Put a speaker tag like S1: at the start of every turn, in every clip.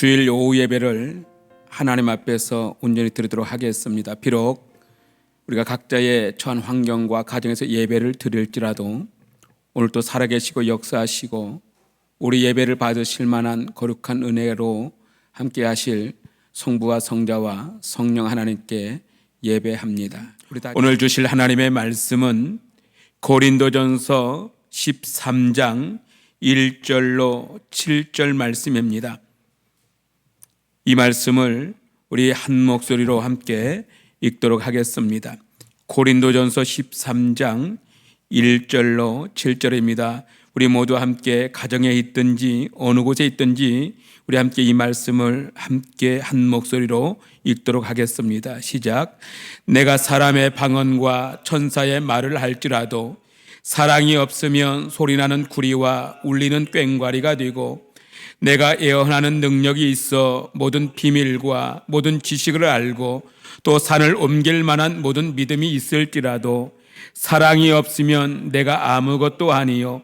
S1: 주일 오후 예배를 하나님 앞에서 온전히 드리도록 하겠습니다. 비록 우리가 각자의 처한 환경과 가정에서 예배를 드릴지라도 오늘 또 살아계시고 역사하시고 우리 예배를 받으실 만한 거룩한 은혜로 함께 하실 성부와 성자와 성령 하나님께 예배합니다. 오늘 주실 하나님의 말씀은 고린도전서 13장 1절로 7절 말씀입니다. 이 말씀을 우리 한 목소리로 함께 읽도록 하겠습니다. 고린도전서 13장 1절로 7절입니다. 우리 모두 함께 가정에 있든지 어느 곳에 있든지 우리 함께 이 말씀을 함께 한 목소리로 읽도록 하겠습니다. 시작. 내가 사람의 방언과 천사의 말을 할지라도 사랑이 없으면 소리나는 구리와 울리는 꽹과리가 되고 내가 예언하는 능력이 있어 모든 비밀과 모든 지식을 알고 또 산을 옮길 만한 모든 믿음이 있을지라도 사랑이 없으면 내가 아무것도 아니요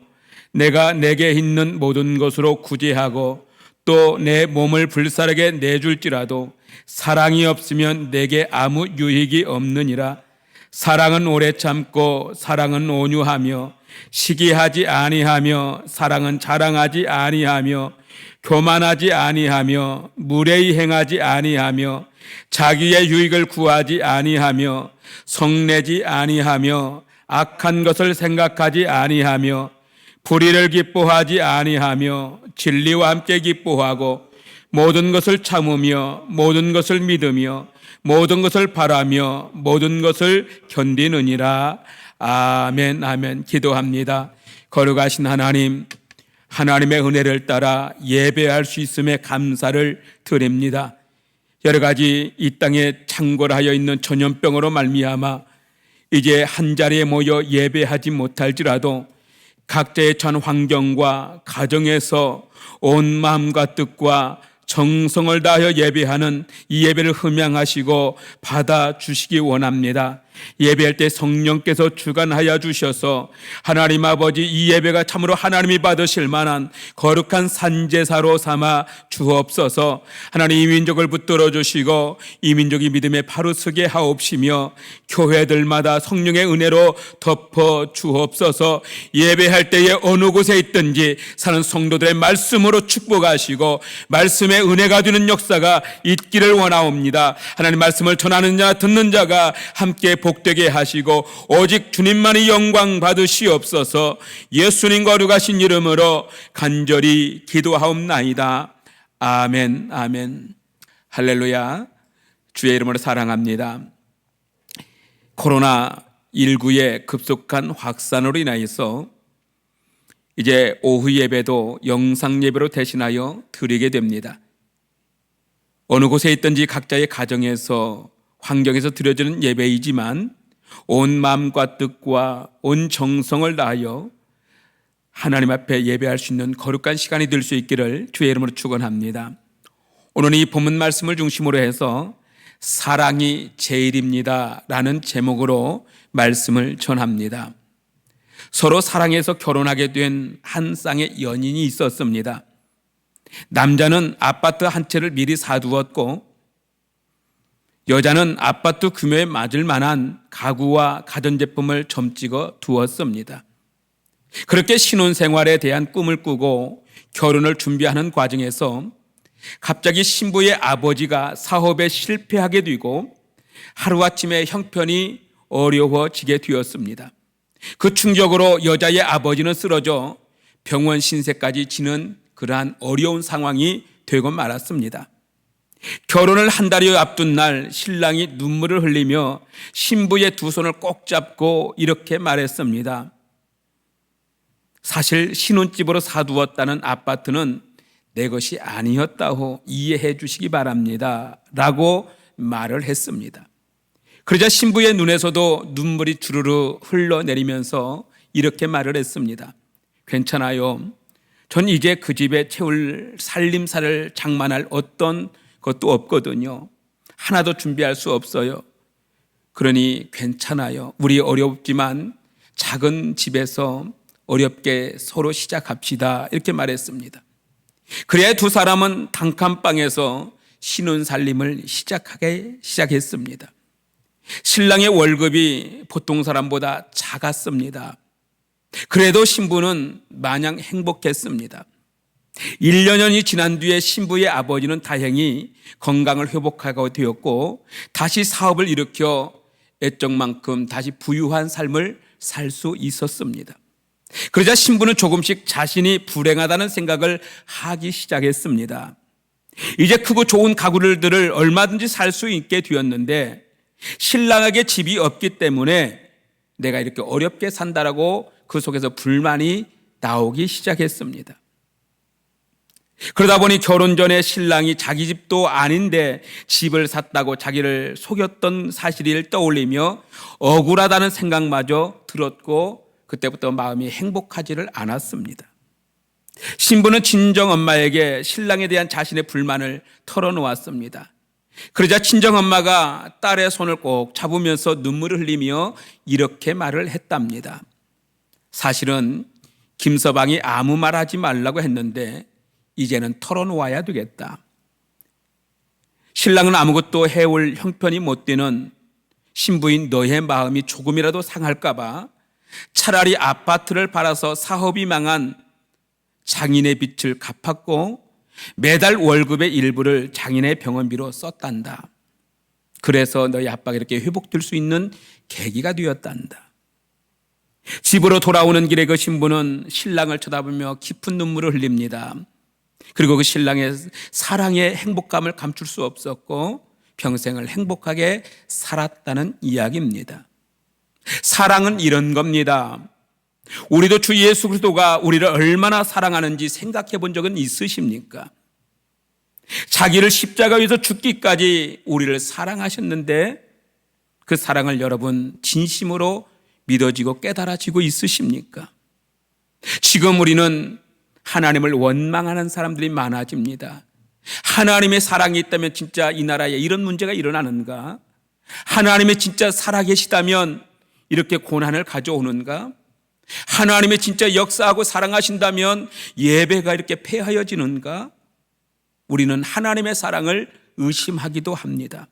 S1: 내가 내게 있는 모든 것으로 구제하고 또 내 몸을 불사르게 내줄지라도 사랑이 없으면 내게 아무 유익이 없느니라. 사랑은 오래 참고 사랑은 온유하며 시기하지 아니하며 사랑은 자랑하지 아니하며 교만하지 아니하며 무례히 행하지 아니하며 자기의 유익을 구하지 아니하며 성내지 아니하며 악한 것을 생각하지 아니하며 불의를 기뻐하지 아니하며 진리와 함께 기뻐하고 모든 것을 참으며 모든 것을 믿으며 모든 것을 바라며 모든 것을 견디느니라. 아멘. 아멘. 기도합니다. 거룩하신 하나님, 하나님의 은혜를 따라 예배할 수 있음에 감사를 드립니다. 여러 가지 이 땅에 창궐하여 있는 전염병으로 말미암아 이제 한 자리에 모여 예배하지 못할지라도 각자의 처한 환경과 가정에서 온 마음과 뜻과 정성을 다하여 예배하는 이 예배를 흠양하시고 받아주시기 원합니다. 예배할 때 성령께서 주관하여 주셔서 하나님 아버지 이 예배가 참으로 하나님이 받으실 만한 거룩한 산제사로 삼아 주옵소서. 하나님 이 민족을 붙들어 주시고 이 민족이 믿음에 바로 서게 하옵시며 교회들마다 성령의 은혜로 덮어 주옵소서. 예배할 때에 어느 곳에 있든지 사는 성도들의 말씀으로 축복하시고 말씀의 은혜가 되는 역사가 있기를 원하옵니다. 하나님 말씀을 전하는 자 듣는 자가 함께 복되게 하시고 오직 주님만이 영광 받으시옵소서. 예수님 거룩하신 이름으로 간절히 기도하옵나이다. 아멘. 아멘. 할렐루야. 주의 이름으로 사랑합니다. 코로나19의 급속한 확산으로 인하여서 이제 오후 예배도 영상 예배로 대신하여 드리게 됩니다. 어느 곳에 있든지 각자의 가정에서 환경에서 드려지는 예배이지만 온 마음과 뜻과 온 정성을 다하여 하나님 앞에 예배할 수 있는 거룩한 시간이 될 수 있기를 주의 이름으로 축원합니다. 오늘 이 본문 말씀을 중심으로 해서 사랑이 제일입니다 라는 제목으로 말씀을 전합니다. 서로 사랑해서 결혼하게 된 한 쌍의 연인이 있었습니다. 남자는 아파트 한 채를 미리 사두었고 여자는 아파트 규모에 맞을 만한 가구와 가전제품을 점찍어 두었습니다. 그렇게 신혼생활에 대한 꿈을 꾸고 결혼을 준비하는 과정에서 갑자기 신부의 아버지가 사업에 실패하게 되고 하루아침에 형편이 어려워지게 되었습니다. 그 충격으로 여자의 아버지는 쓰러져 병원 신세까지 지는 그러한 어려운 상황이 되고 말았습니다. 결혼을 한 달여 앞둔 날 신랑이 눈물을 흘리며 신부의 두 손을 꼭 잡고 이렇게 말했습니다. 사실 신혼집으로 사두었다는 아파트는 내 것이 아니었다고 이해해 주시기 바랍니다 라고 말을 했습니다. 그러자 신부의 눈에서도 눈물이 주르르 흘러내리면서 이렇게 말을 했습니다. 괜찮아요. 전 이제 그 집에 채울 살림살을 장만할 어떤 것도 없거든요. 하나도 준비할 수 없어요. 그러니 괜찮아요. 우리 어렵지만 작은 집에서 어렵게 서로 시작합시다. 이렇게 말했습니다. 그래야 두 사람은 단칸방에서 신혼살림을 시작했습니다. 신랑의 월급이 보통 사람보다 작았습니다. 그래도 신부는 마냥 행복했습니다. 1년이 지난 뒤에 신부의 아버지는 다행히 건강을 회복하게 되었고 다시 사업을 일으켜 애정만큼 다시 부유한 삶을 살 수 있었습니다. 그러자 신부는 조금씩 자신이 불행하다는 생각을 하기 시작했습니다. 이제 크고 좋은 가구들을 얼마든지 살 수 있게 되었는데 신랑에게 집이 없기 때문에 내가 이렇게 어렵게 산다라고 그 속에서 불만이 나오기 시작했습니다. 그러다 보니 결혼 전에 신랑이 자기 집도 아닌데 집을 샀다고 자기를 속였던 사실을 떠올리며 억울하다는 생각마저 들었고 그때부터 마음이 행복하지를 않았습니다. 신부는 친정엄마에게 신랑에 대한 자신의 불만을 털어놓았습니다. 그러자 친정엄마가 딸의 손을 꼭 잡으면서 눈물을 흘리며 이렇게 말을 했답니다. 사실은 김서방이 아무 말 하지 말라고 했는데 이제는 털어놓아야 되겠다. 신랑은 아무것도 해올 형편이 못 되는 신부인 너의 마음이 조금이라도 상할까 봐 차라리 아파트를 팔아서 사업이 망한 장인의 빚을 갚았고 매달 월급의 일부를 장인의 병원비로 썼단다. 그래서 너희 아빠가 이렇게 회복될 수 있는 계기가 되었단다. 집으로 돌아오는 길에 그 신부는 신랑을 쳐다보며 깊은 눈물을 흘립니다. 그리고 그 신랑의 사랑의 행복감을 감출 수 없었고 평생을 행복하게 살았다는 이야기입니다. 사랑은 이런 겁니다. 우리도 주 예수 그리스도가 우리를 얼마나 사랑하는지 생각해 본 적은 있으십니까? 자기를 십자가에서 죽기까지 우리를 사랑하셨는데 그 사랑을 여러분 진심으로 믿어지고 깨달아지고 있으십니까? 지금 우리는 하나님을 원망하는 사람들이 많아집니다. 하나님의 사랑이 있다면 진짜 이 나라에 이런 문제가 일어나는가? 하나님의 진짜 살아계시다면 이렇게 고난을 가져오는가? 하나님의 진짜 역사하고 사랑하신다면 예배가 이렇게 폐하여지는가? 우리는 하나님의 사랑을 의심하기도 합니다.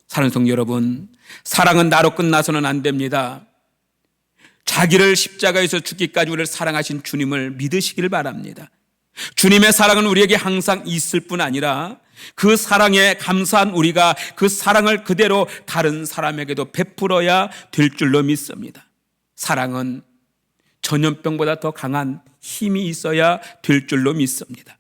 S1: 사랑하는 성도 여러분, 사랑은 나로 끝나서는 안 됩니다. 자기를 십자가에서 죽기까지 우리를 사랑하신 주님을 믿으시길 바랍니다. 주님의 사랑은 우리에게 항상 있을 뿐 아니라 그 사랑에 감사한 우리가 그 사랑을 그대로 다른 사람에게도 베풀어야 될 줄로 믿습니다. 사랑은 전염병보다 더 강한 힘이 있어야 될 줄로 믿습니다.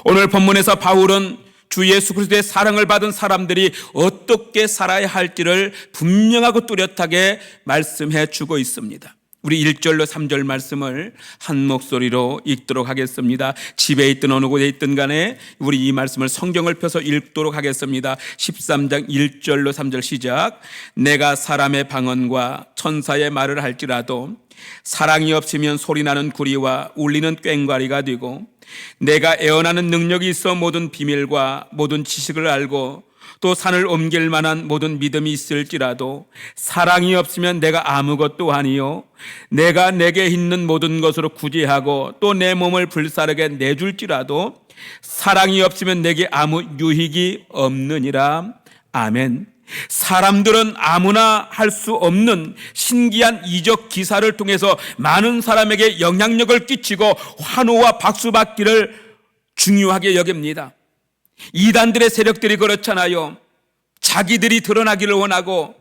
S1: 오늘 본문에서 바울은 주 예수 그리스도의 사랑을 받은 사람들이 어떻게 살아야 할지를 분명하고 뚜렷하게 말씀해 주고 있습니다. 우리 1절로 3절 말씀을 한 목소리로 읽도록 하겠습니다. 집에 있든 어느 곳에 있든 간에 우리 이 말씀을 성경을 펴서 읽도록 하겠습니다. 13장 1절로 3절 시작. 내가 사람의 방언과 천사의 말을 할지라도 사랑이 없으면 소리나는 구리와 울리는 꽹과리가 되고 내가 애원하는 능력이 있어 모든 비밀과 모든 지식을 알고 또 산을 옮길 만한 모든 믿음이 있을지라도 사랑이 없으면 내가 아무것도 아니요 내가 내게 있는 모든 것으로 구제하고 또 내 몸을 불사르게 내줄지라도 사랑이 없으면 내게 아무 유익이 없느니라. 아멘. 사람들은 아무나 할 수 없는 신기한 이적 기사를 통해서 많은 사람에게 영향력을 끼치고 환호와 박수받기를 중요하게 여깁니다. 이단들의 세력들이 그렇잖아요. 자기들이 드러나기를 원하고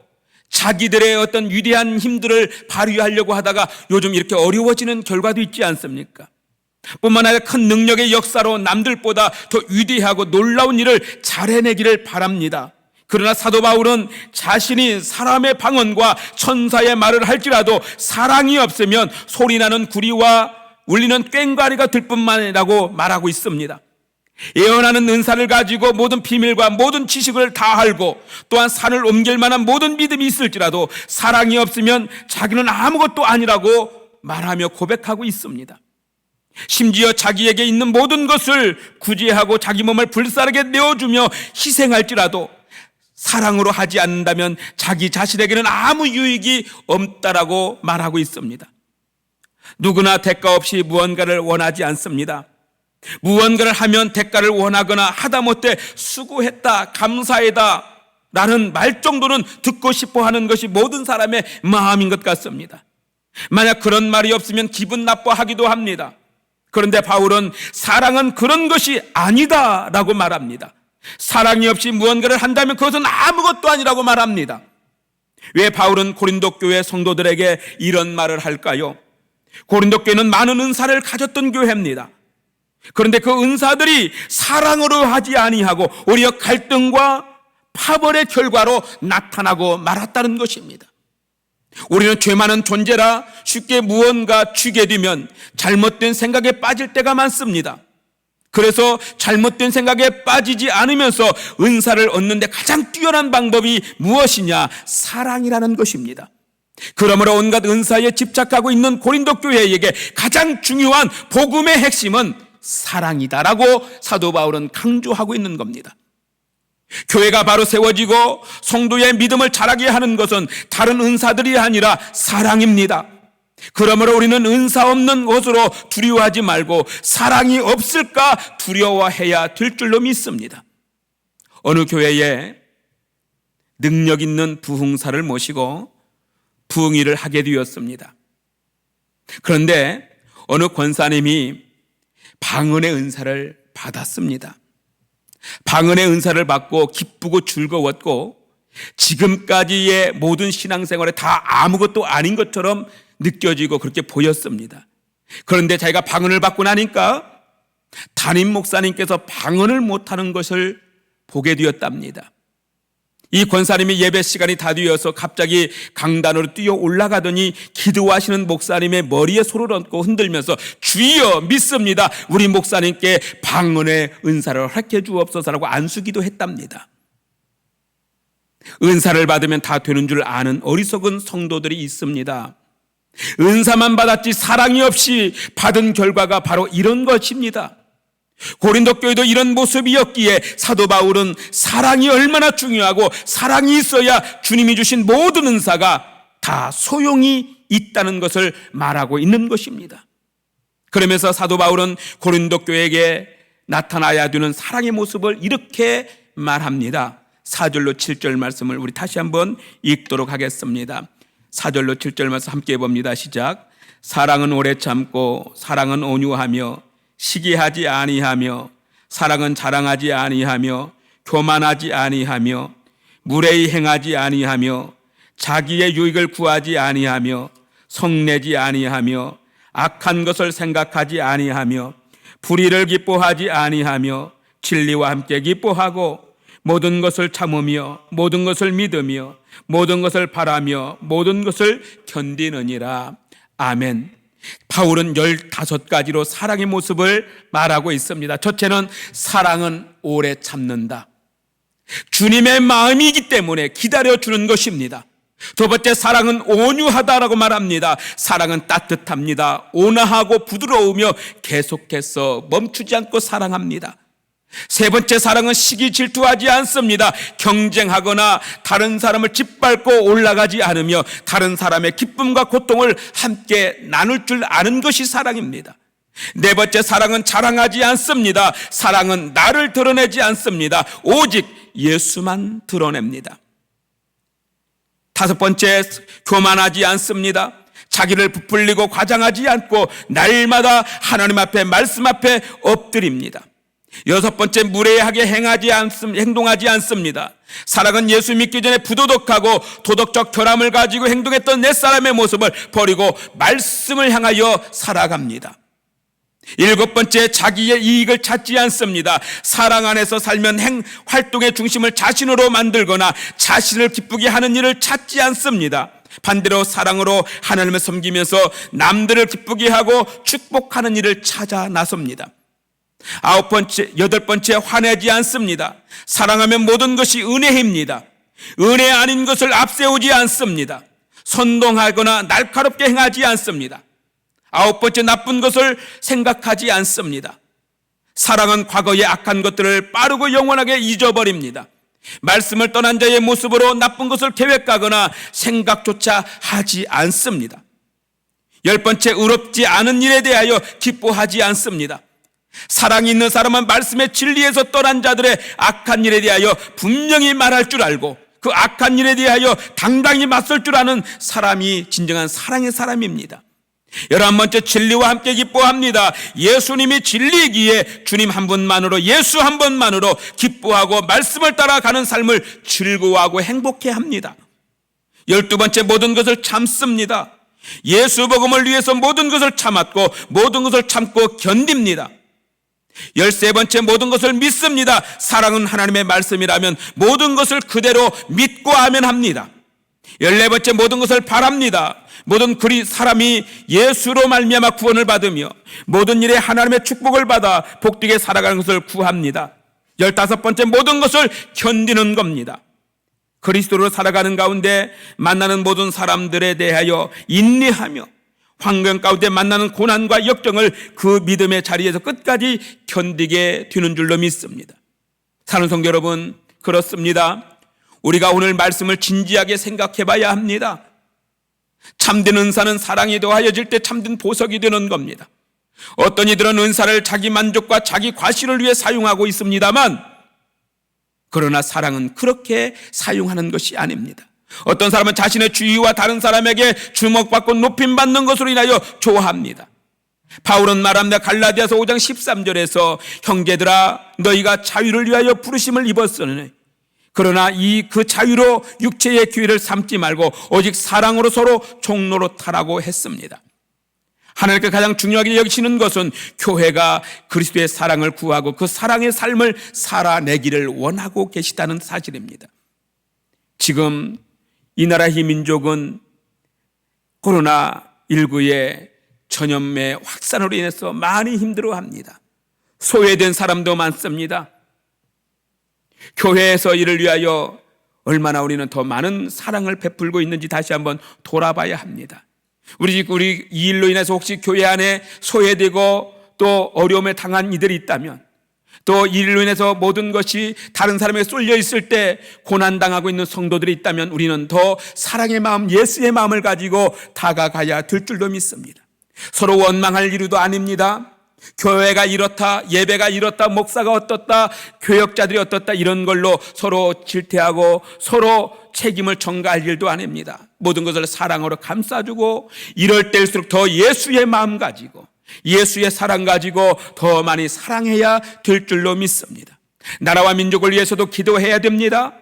S1: 자기들의 어떤 위대한 힘들을 발휘하려고 하다가 요즘 이렇게 어려워지는 결과도 있지 않습니까? 뿐만 아니라 큰 능력의 역사로 남들보다 더 위대하고 놀라운 일을 잘 해내기를 바랍니다. 그러나 사도 바울은 자신이 사람의 방언과 천사의 말을 할지라도 사랑이 없으면 소리나는 구리와 울리는 꽹과리가 될 뿐만이라고 말하고 있습니다. 예언하는 은사를 가지고 모든 비밀과 모든 지식을 다 알고 또한 산을 옮길 만한 모든 믿음이 있을지라도 사랑이 없으면 자기는 아무것도 아니라고 말하며 고백하고 있습니다. 심지어 자기에게 있는 모든 것을 구제하고 자기 몸을 불사르게 내어주며 희생할지라도 사랑으로 하지 않는다면 자기 자신에게는 아무 유익이 없다라고 말하고 있습니다. 누구나 대가 없이 무언가를 원하지 않습니다. 무언가를 하면 대가를 원하거나 하다못해 수고했다, 감사하다 라는 말 정도는 듣고 싶어 하는 것이 모든 사람의 마음인 것 같습니다. 만약 그런 말이 없으면 기분 나빠하기도 합니다. 그런데 바울은 사랑은 그런 것이 아니다 라고 말합니다. 사랑이 없이 무언가를 한다면 그것은 아무것도 아니라고 말합니다. 왜 바울은 고린도 교회 성도들에게 이런 말을 할까요? 고린도 교회는 많은 은사를 가졌던 교회입니다. 그런데 그 은사들이 사랑으로 하지 아니하고 오히려 갈등과 파벌의 결과로 나타나고 말았다는 것입니다. 우리는 죄 많은 존재라 쉽게 무언가 쥐게 되면 잘못된 생각에 빠질 때가 많습니다. 그래서 잘못된 생각에 빠지지 않으면서 은사를 얻는데 가장 뛰어난 방법이 무엇이냐? 사랑이라는 것입니다. 그러므로 온갖 은사에 집착하고 있는 고린도 교회에게 가장 중요한 복음의 핵심은 사랑이다라고 사도 바울은 강조하고 있는 겁니다. 교회가 바로 세워지고 성도의 믿음을 자라게 하는 것은 다른 은사들이 아니라 사랑입니다. 그러므로 우리는 은사 없는 것으로 두려워하지 말고 사랑이 없을까 두려워해야 될 줄로 믿습니다. 어느 교회에 능력 있는 부흥사를 모시고 부흥회를 하게 되었습니다. 그런데 어느 권사님이 방언의 은사를 받았습니다. 방언의 은사를 받고 기쁘고 즐거웠고 지금까지의 모든 신앙생활에 다 아무것도 아닌 것처럼 느껴지고 그렇게 보였습니다. 그런데 자기가 방언을 받고 나니까 담임 목사님께서 방언을 못하는 것을 보게 되었답니다. 이 권사님이 예배 시간이 다 되어서 갑자기 강단으로 뛰어 올라가더니 기도하시는 목사님의 머리에 손을 얹고 흔들면서 주여 믿습니다. 우리 목사님께 방언의 은사를 허락해 주옵소서라고 안수기도 했답니다. 은사를 받으면 다 되는 줄 아는 어리석은 성도들이 있습니다. 은사만 받았지 사랑이 없이 받은 결과가 바로 이런 것입니다. 고린도 교회도 이런 모습이었기에 사도 바울은 사랑이 얼마나 중요하고 사랑이 있어야 주님이 주신 모든 은사가 다 소용이 있다는 것을 말하고 있는 것입니다. 그러면서 사도 바울은 고린도 교회에게 나타나야 되는 사랑의 모습을 이렇게 말합니다. 4절로 7절 말씀을 우리 다시 한번 읽도록 하겠습니다. 4절로 7절 말씀 함께 봅니다. 시작. 사랑은 오래 참고 사랑은 온유하며 시기하지 아니하며 사랑은 자랑하지 아니하며 교만하지 아니하며 무례히 행하지 아니하며 자기의 유익을 구하지 아니하며 성내지 아니하며 악한 것을 생각하지 아니하며 불의를 기뻐하지 아니하며 진리와 함께 기뻐하고 모든 것을 참으며 모든 것을 믿으며 모든 것을 바라며 모든 것을 견디느니라. 아멘. 바울은 15가지로 사랑의 모습을 말하고 있습니다. 첫째는 사랑은 오래 참는다. 주님의 마음이기 때문에 기다려주는 것입니다. 두 번째, 사랑은 온유하다라고 말합니다. 사랑은 따뜻합니다. 온화하고 부드러우며 계속해서 멈추지 않고 사랑합니다. 세 번째, 사랑은 시기 질투하지 않습니다. 경쟁하거나 다른 사람을 짓밟고 올라가지 않으며 다른 사람의 기쁨과 고통을 함께 나눌 줄 아는 것이 사랑입니다. 네 번째, 사랑은 자랑하지 않습니다. 사랑은 나를 드러내지 않습니다. 오직 예수만 드러냅니다. 다섯 번째, 교만하지 않습니다. 자기를 부풀리고 과장하지 않고 날마다 하나님 앞에 말씀 앞에 엎드립니다. 여섯 번째, 무례하게 행동하지 않습니다. 사랑은 예수 믿기 전에 부도덕하고 도덕적 결함을 가지고 행동했던 옛사람의 모습을 버리고 말씀을 향하여 살아갑니다. 일곱 번째, 자기의 이익을 찾지 않습니다. 사랑 안에서 살면 활동의 중심을 자신으로 만들거나 자신을 기쁘게 하는 일을 찾지 않습니다. 반대로 사랑으로 하나님을 섬기면서 남들을 기쁘게 하고 축복하는 일을 찾아 나섭니다. 여덟 번째, 화내지 않습니다. 사랑하면 모든 것이 은혜입니다. 은혜 아닌 것을 앞세우지 않습니다. 선동하거나 날카롭게 행하지 않습니다. 아홉 번째, 나쁜 것을 생각하지 않습니다. 사랑은 과거의 악한 것들을 빠르고 영원하게 잊어버립니다. 말씀을 떠난 자의 모습으로 나쁜 것을 계획하거나 생각조차 하지 않습니다. 열 번째, 의롭지 않은 일에 대하여 기뻐하지 않습니다. 사랑이 있는 사람은 말씀의 진리에서 떠난 자들의 악한 일에 대하여 분명히 말할 줄 알고 그 악한 일에 대하여 당당히 맞설 줄 아는 사람이 진정한 사랑의 사람입니다. 11번째, 진리와 함께 기뻐합니다. 예수님이 진리이기에 주님 한 분만으로, 예수 한 분만으로 기뻐하고 말씀을 따라가는 삶을 즐거워하고 행복해합니다. 12번째, 모든 것을 참습니다. 예수 복음을 위해서 모든 것을 참았고 모든 것을 참고 견딥니다. 13번째, 모든 것을 믿습니다. 사랑은 하나님의 말씀이라면 모든 것을 그대로 믿고 아멘합니다. 14번째, 모든 것을 바랍니다. 모든 사람이 예수로 말미암아 구원을 받으며 모든 일에 하나님의 축복을 받아 복되게 살아가는 것을 구합니다. 15번째, 모든 것을 견디는 겁니다. 그리스도로 살아가는 가운데 만나는 모든 사람들에 대하여 인내하며 환경 가운데 만나는 고난과 역경을 그 믿음의 자리에서 끝까지 견디게 되는 줄로 믿습니다. 사랑하는 성도 여러분, 그렇습니다. 우리가 오늘 말씀을 진지하게 생각해 봐야 합니다. 참된 은사는 사랑이 더하여질 때 참된 보석이 되는 겁니다. 어떤 이들은 은사를 자기 만족과 자기 과시를 위해 사용하고 있습니다만, 그러나 사랑은 그렇게 사용하는 것이 아닙니다. 어떤 사람은 자신의 주의와 다른 사람에게 주목받고 높임받는 것으로 인하여 좋아합니다. 바울은 말합니다. 갈라디아서 5장 13절에서 형제들아, 너희가 자유를 위하여 부르심을 입었으니 그러나 그 자유로 육체의 기회를 삼지 말고 오직 사랑으로 서로 종노릇하라고 했습니다. 하나님께 가장 중요하게 여기시는 것은 교회가 그리스도의 사랑을 구하고 그 사랑의 삶을 살아내기를 원하고 계시다는 사실입니다. 지금 이 나라의 민족은 코로나19의 전염의 확산으로 인해서 많이 힘들어합니다. 소외된 사람도 많습니다. 교회에서 이를 위하여 얼마나 우리는 더 많은 사랑을 베풀고 있는지 다시 한번 돌아봐야 합니다. 우리 이 일로 인해서 혹시 교회 안에 소외되고 또 어려움에 당한 이들이 있다면, 또 이 일로 인해서 모든 것이 다른 사람에게 쏠려 있을 때 고난당하고 있는 성도들이 있다면 우리는 더 사랑의 마음, 예수의 마음을 가지고 다가가야 될 줄로 믿습니다. 서로 원망할 일도 아닙니다. 교회가 이렇다, 예배가 이렇다, 목사가 어떻다, 교역자들이 어떻다, 이런 걸로 서로 질퇴하고 서로 책임을 전가할 일도 아닙니다. 모든 것을 사랑으로 감싸주고 이럴 때일수록 더 예수의 마음 가지고 예수의 사랑 가지고 더 많이 사랑해야 될 줄로 믿습니다. 나라와 민족을 위해서도 기도해야 됩니다.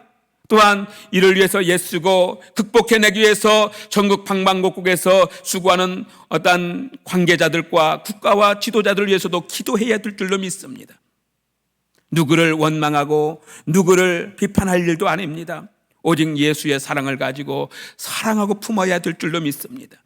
S1: 또한 이를 위해서 애쓰고 극복해내기 위해서 전국 방방곡곡에서 수고하는 어떤 관계자들과 국가와 지도자들을 위해서도 기도해야 될 줄로 믿습니다. 누구를 원망하고 누구를 비판할 일도 아닙니다. 오직 예수의 사랑을 가지고 사랑하고 품어야 될 줄로 믿습니다.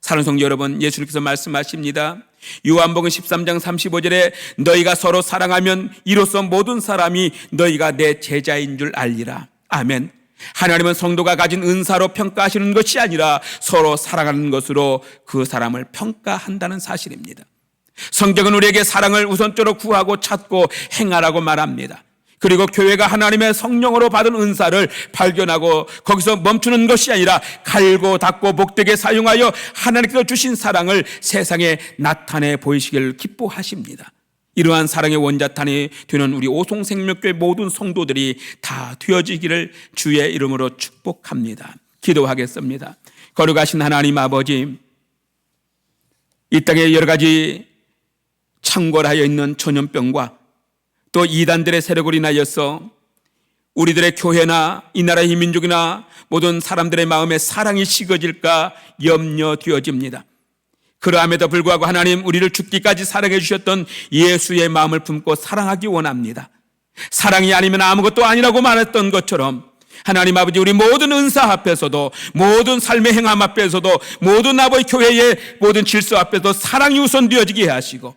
S1: 사랑하는 성도 여러분, 예수님께서 말씀하십니다. 요한복음 13장 35절에 너희가 서로 사랑하면 이로써 모든 사람이 너희가 내 제자인 줄 알리라. 아멘. 하나님은 성도가 가진 은사로 평가하시는 것이 아니라 서로 사랑하는 것으로 그 사람을 평가한다는 사실입니다. 성경은 우리에게 사랑을 우선적으로 구하고 찾고 행하라고 말합니다. 그리고 교회가 하나님의 성령으로 받은 은사를 발견하고 거기서 멈추는 것이 아니라 갈고 닦고 복되게 사용하여 하나님께서 주신 사랑을 세상에 나타내 보이시기를 기뻐하십니다. 이러한 사랑의 원자탄이 되는 우리 오송생명교회 모든 성도들이 다 되어지기를 주의 이름으로 축복합니다. 기도하겠습니다. 거룩하신 하나님 아버지, 이 땅에 여러 가지 창궐하여 있는 전염병과 또 이단들의 세력으로 인하여서 우리들의 교회나 이 나라의 민족이나 모든 사람들의 마음에 사랑이 식어질까 염려되어집니다. 그러함에도 불구하고 하나님, 우리를 죽기까지 사랑해 주셨던 예수의 마음을 품고 사랑하기 원합니다. 사랑이 아니면 아무것도 아니라고 말했던 것처럼 하나님 아버지, 우리 모든 은사 앞에서도, 모든 삶의 행함 앞에서도, 모든 아버지 교회의 모든 질서 앞에서도 사랑이 우선되어지게 하시고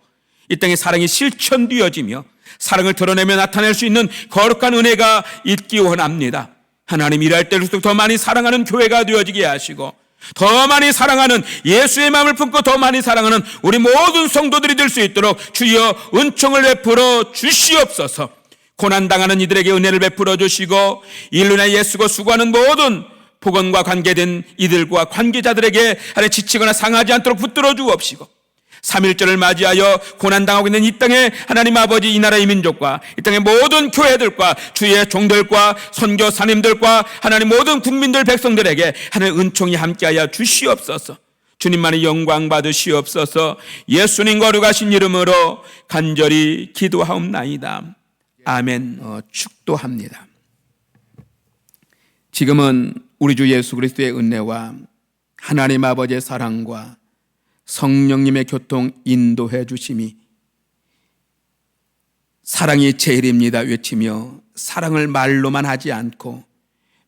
S1: 이 땅에 사랑이 실천되어지며 사랑을 드러내며 나타낼 수 있는 거룩한 은혜가 있기 원합니다. 하나님, 일할 때일수록 더 많이 사랑하는 교회가 되어지게 하시고 더 많이 사랑하는 예수의 마음을 품고 더 많이 사랑하는 우리 모든 성도들이 될 수 있도록 주여 은총을 베풀어 주시옵소서. 고난당하는 이들에게 은혜를 베풀어 주시고 일로 인해 예수고 수고하는 모든 복음과 관계된 이들과 관계자들에게 지치거나 상하지 않도록 붙들어 주옵시고 3.1절을 맞이하여 고난당하고 있는 이 땅에 하나님 아버지 이 나라의 민족과 이 땅의 모든 교회들과 주의 종들과 선교사님들과 하나님 모든 국민들 백성들에게 하나님 은총이 함께하여 주시옵소서. 주님만의 영광 받으시옵소서. 예수님 거룩하신 이름으로 간절히 기도하옵나이다. 아멘. 축도합니다. 지금은 우리 주 예수 그리스도의 은혜와 하나님 아버지의 사랑과 성령님의 교통 인도해 주심이 사랑이 제일입니다 외치며 사랑을 말로만 하지 않고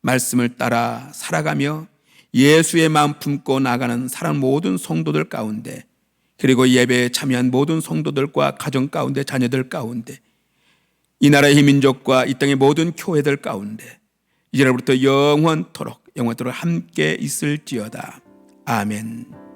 S1: 말씀을 따라 살아가며 예수의 마음 품고 나가는 사랑 모든 성도들 가운데, 그리고 예배에 참여한 모든 성도들과 가정 가운데 자녀들 가운데, 이 나라의 민족과 이 땅의 모든 교회들 가운데 이제로부터 영원토록 함께 있을지어다. 아멘.